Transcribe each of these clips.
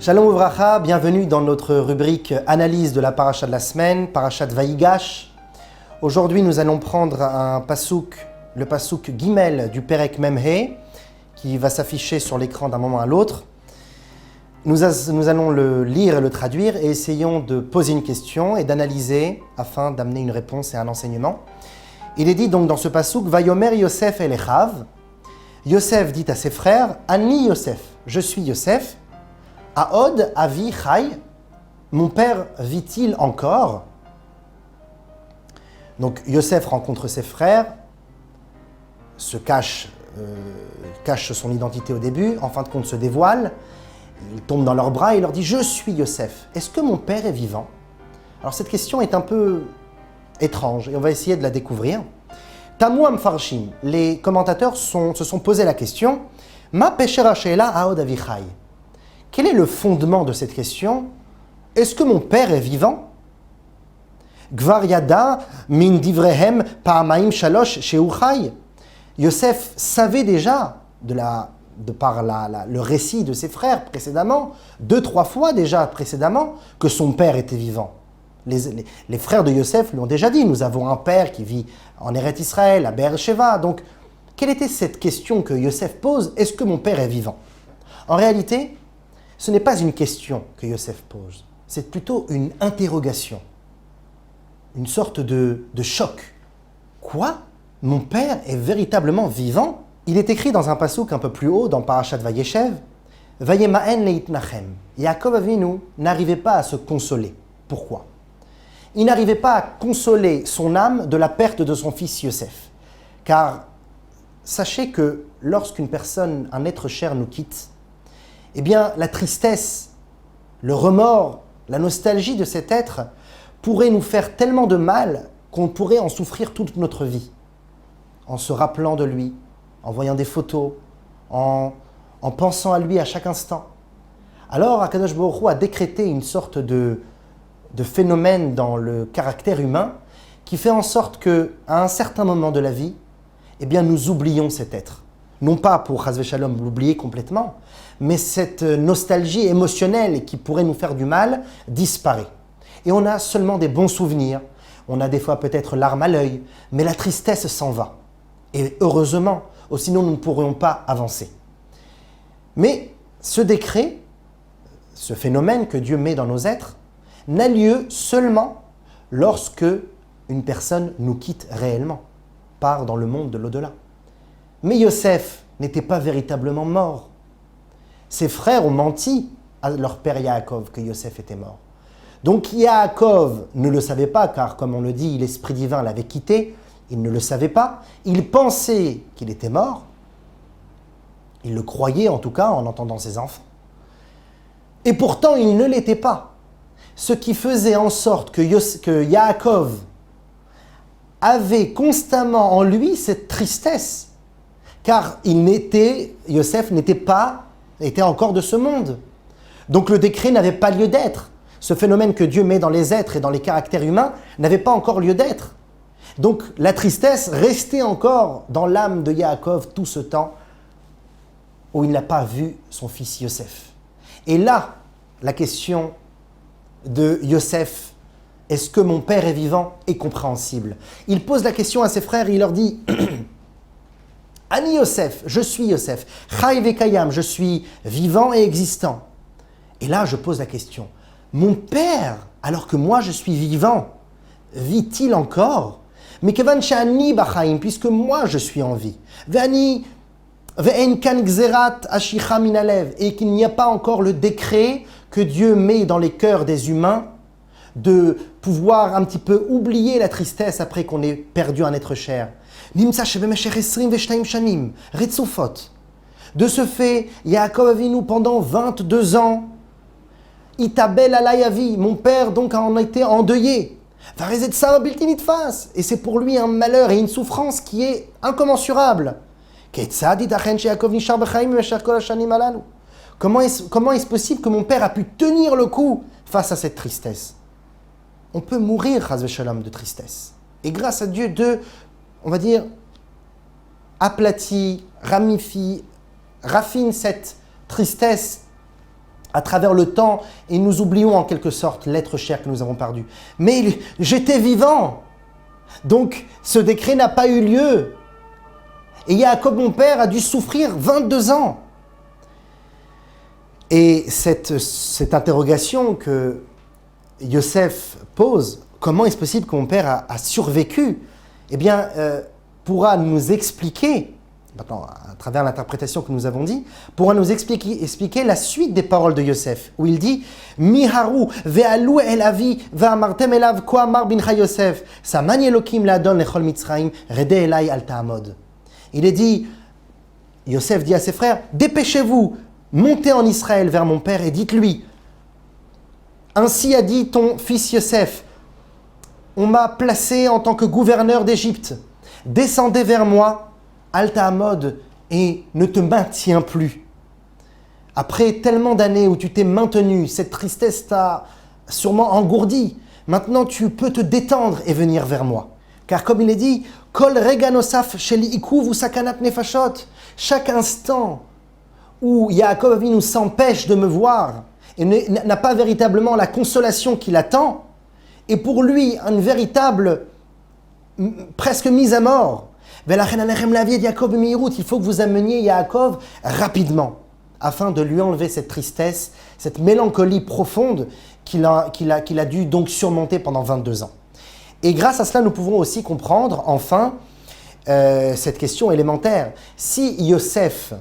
Shalom Uvracha, bienvenue dans notre rubrique analyse de la paracha de la semaine, parachat Vayigash. Aujourd'hui, nous allons prendre un pasouk, le pasouk Gimel du Perek Memhe, qui va s'afficher sur l'écran d'un moment à l'autre. Nous allons le lire et le traduire et essayons de poser une question et d'analyser afin d'amener une réponse et un enseignement. Il est dit donc dans ce pasouk, Vayomer Yosef el Echav. Yosef dit à ses frères, Ani Yosef, je suis Yosef. Aod avi chai, mon père vit-il encore? Donc Yosef rencontre ses frères, cache son identité au début, en fin de compte se dévoile, il tombe dans leurs bras et leur dit « Je suis Yosef, est-ce que mon père est vivant ?» Alors cette question est un peu étrange et on va essayer de la découvrir. Tamu Amfarshim, les commentateurs se sont posé la question « Ma peshera she'ela aod avi chai » Quel est le fondement de cette question? Est-ce que mon père est vivant? Gvar yada min divrehem pa'amaim shalosh she'hu chai. Yosef savait déjà, par le récit de ses frères précédemment, 2-3 fois déjà précédemment, que son père était vivant. Les frères de Yosef lui ont déjà dit, nous avons un père qui vit en Eretz Israël, à Be'er Sheva. Donc, quelle était cette question que Yosef pose? Est-ce que mon père est vivant? En réalité, ce n'est pas une question que Yosef pose, c'est plutôt une interrogation, une sorte de choc. Quoi? Mon père est véritablement vivant? Il est écrit dans un pasouk un peu plus haut, dans Parashat Vayeshev, Vayemaen leitnachem. Yaakov Avinu n'arrivait pas à se consoler. Pourquoi? Il n'arrivait pas à consoler son âme de la perte de son fils Yosef. Car sachez que lorsqu'une personne, un être cher nous quitte, eh bien, la tristesse, le remords, la nostalgie de cet être pourrait nous faire tellement de mal qu'on pourrait en souffrir toute notre vie. En se rappelant de lui, en voyant des photos, en pensant à lui à chaque instant. Alors, Akadosh Baruch Hu a décrété une sorte de phénomène dans le caractère humain qui fait en sorte qu'à un certain moment de la vie, eh bien, nous oublions cet être. Non pas pour Chas v'Shalom l'oublier complètement, mais cette nostalgie émotionnelle qui pourrait nous faire du mal disparaît. Et on a seulement des bons souvenirs, on a des fois peut-être larmes à l'œil, mais la tristesse s'en va. Et heureusement, sinon nous ne pourrions pas avancer. Mais ce décret, ce phénomène que Dieu met dans nos êtres, n'a lieu seulement lorsque une personne nous quitte réellement, part dans le monde de l'au-delà. Mais Yosef n'était pas véritablement mort. Ses frères ont menti à leur père Yaakov que Yosef était mort. Donc Yaakov ne le savait pas, car comme on le dit, l'Esprit divin l'avait quitté, il ne le savait pas. Il pensait qu'il était mort. Il le croyait en tout cas en entendant ses enfants. Et pourtant il ne l'était pas. Ce qui faisait en sorte que Yaakov avait constamment en lui cette tristesse. Car Yosef était encore de ce monde. Donc le décret n'avait pas lieu d'être. Ce phénomène que Dieu met dans les êtres et dans les caractères humains n'avait pas encore lieu d'être. Donc la tristesse restait encore dans l'âme de Yaakov tout ce temps où il n'a pas vu son fils Yosef. Et là, la question de Yosef, est-ce que mon père est vivant, est compréhensible. Il pose la question à ses frères et il leur dit Ani Yosef, je suis Yosef. Chai vekayam, je suis vivant et existant. Et là, je pose la question. Mon père, alors que moi je suis vivant, vit-il encore? Mais kevan she'ani bachaim, puisque moi je suis en vie. Ve'ani ve'en kan gzerat ashicha min halev, et qu'il n'y a pas encore le décret que Dieu met dans les cœurs des humains de pouvoir un petit peu oublier la tristesse après qu'on ait perdu un être cher. De ce fait, Yaakov Avinu pendant 22 ans, Itabel alayavi, mon père donc en a été endeuillé. Et c'est pour lui un malheur et une souffrance qui est incommensurable. Comment est-ce possible que mon père a pu tenir le coup face à cette tristesse? On peut mourir, Chas v'Shalom, de tristesse. Et grâce à Dieu, on va dire, aplatit, ramifie, raffine cette tristesse à travers le temps et nous oublions en quelque sorte l'être cher que nous avons perdu. Mais j'étais vivant, donc ce décret n'a pas eu lieu. Et Yaakov, mon père, a dû souffrir 22 ans. Et cette interrogation que Yosef pose, comment est-ce possible que mon père a survécu, eh bien, pourra nous expliquer, maintenant, à travers l'interprétation que nous avons dit, pourra nous expliquer la suite des paroles de Yosef, où il dit « Miharu ve'alu el avi ve'amartem elav ko amar bincha Yosef, saman Elokim la'adon lechol Mitzrayim, rede elai al ta'amod » Il est dit, Yosef dit à ses frères « Dépêchez-vous, montez en Israël vers mon père et dites-lui, ainsi a dit ton fils Yosef, on m'a placé en tant que gouverneur d'Égypte, descendez vers moi, al ta'amod, et ne te maintiens plus. Après tellement d'années où tu t'es maintenu, cette tristesse t'a sûrement engourdi. Maintenant, tu peux te détendre et venir vers moi. Car comme il est dit, Kol rega nosaf shel ikuv ou sakanat nefashot. Chaque instant où Yaakov Avinu s'empêche de me voir et n'a pas véritablement la consolation qu'il attend, est pour lui une véritable presque mise à mort. Il faut que vous ameniez Yaakov rapidement, afin de lui enlever cette tristesse, cette mélancolie profonde qu'il a dû donc surmonter pendant 22 ans. Et grâce à cela, nous pouvons aussi comprendre, enfin, cette question élémentaire. Si Yosef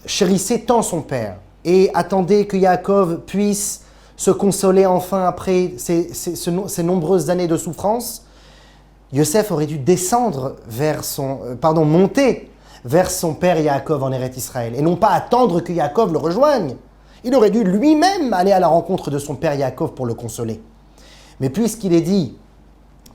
chérissait tant son père et attendait que Yaakov puisse se consoler enfin après ces nombreuses années de souffrance, Yosef aurait dû monter vers son père Yaakov en Eretz Israël, et non pas attendre que Yaakov le rejoigne. Il aurait dû lui-même aller à la rencontre de son père Yaakov pour le consoler. Mais puisqu'il est dit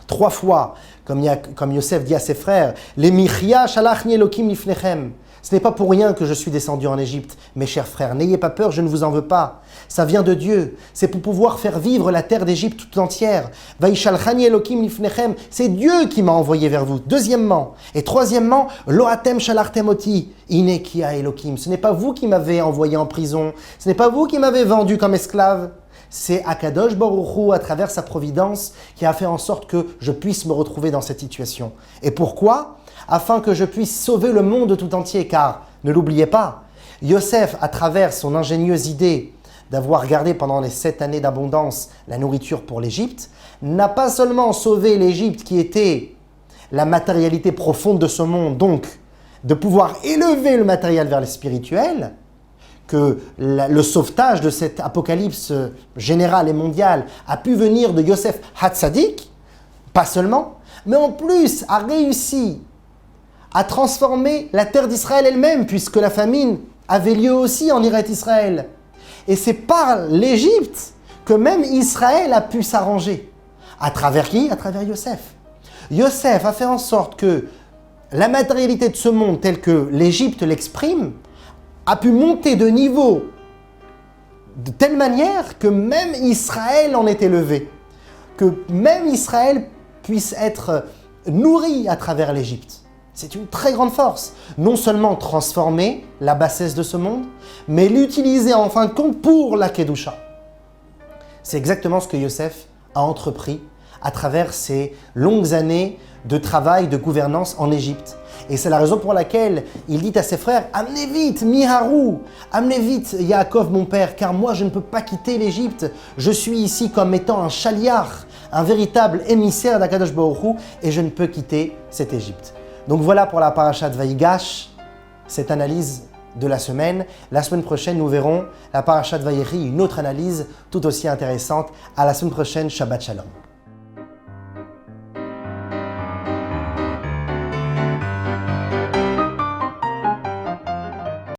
3 fois, comme Yosef dit à ses frères, « Les michia shalachni Elokim lifnechem » ce n'est pas pour rien que je suis descendu en Égypte, mes chers frères. N'ayez pas peur, je ne vous en veux pas. Ça vient de Dieu. C'est pour pouvoir faire vivre la terre d'Égypte tout entière. Vaishalchani Elokim lifnechem. C'est Dieu qui m'a envoyé vers vous. Deuxièmement. Et troisièmement, Loatem shalartem oti. Inekia Elokim. Ce n'est pas vous qui m'avez envoyé en prison. Ce n'est pas vous qui m'avez vendu comme esclave. C'est Akadosh Baruch Hu, à travers sa providence, qui a fait en sorte que je puisse me retrouver dans cette situation. Et pourquoi ? Afin que je puisse sauver le monde tout entier, car, ne l'oubliez pas, Yosef, à travers son ingénieuse idée d'avoir gardé pendant les 7 années d'abondance la nourriture pour l'Égypte, n'a pas seulement sauvé l'Égypte qui était la matérialité profonde de ce monde, donc de pouvoir élever le matériel vers le spirituel, que le sauvetage de cette apocalypse générale et mondiale a pu venir de Yosef Hatzadik, pas seulement, mais en plus a réussi à transformer la terre d'Israël elle-même, puisque la famine avait lieu aussi en Eretz Israël. Et c'est par l'Égypte que même Israël a pu s'arranger. À travers qui ? À travers Yosef. Yosef a fait en sorte que la matérialité de ce monde, telle que l'Égypte l'exprime, a pu monter de niveau de telle manière que même Israël en est élevé. Que même Israël puisse être nourri à travers l'Égypte. C'est une très grande force. Non seulement transformer la bassesse de ce monde, mais l'utiliser en fin de compte pour la Kedusha. C'est exactement ce que Yosef a entrepris à travers ces longues années de travail, de gouvernance en Égypte. Et c'est la raison pour laquelle il dit à ses frères « Amenez vite, Miharu, amenez vite Yaakov mon père, car moi je ne peux pas quitter l'Égypte. Je suis ici comme étant un chaliar, un véritable émissaire d'Akadosh Baruch Hu, et je ne peux quitter cette Égypte. » Donc voilà pour la parashat Vayigash, cette analyse de la semaine. La semaine prochaine, nous verrons la parashat Vayechi, une autre analyse tout aussi intéressante. À la semaine prochaine, Shabbat Shalom.